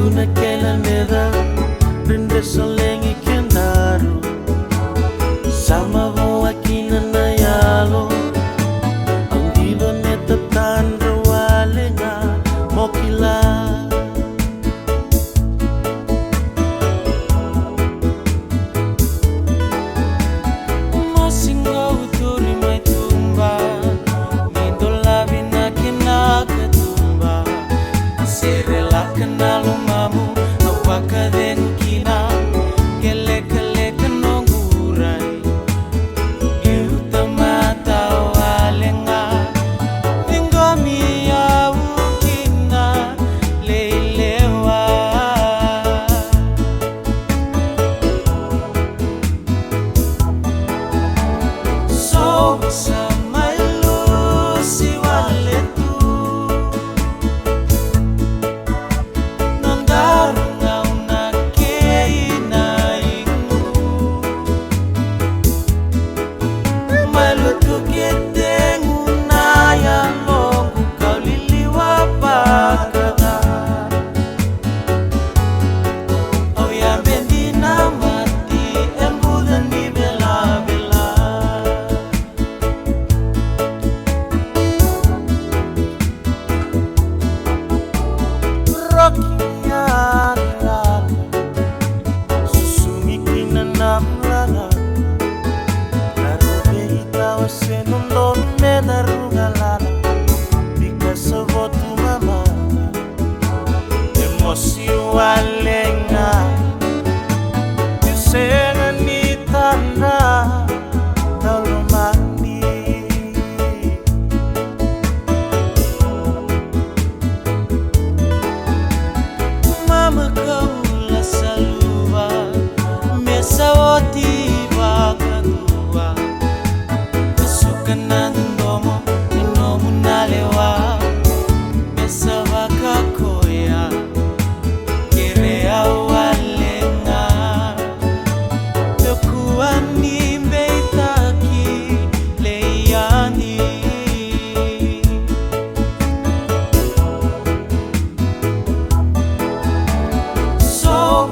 naquela neda prender solengi kendaru sama vão aqui na nayalo andiva meta tandra walenga mokila mosingo uturi mai tumba mindola vina kenaka tumba serela kenalo mamu apaka denkina kele kele kenongurai yutamata walenga vingomi ya ukina leilewa so samailu si waletu walenga yusena ni tanda talomani mama kaula saluva mesawati vakadua kasukana ndomo inomu nalewa mesavakakoya so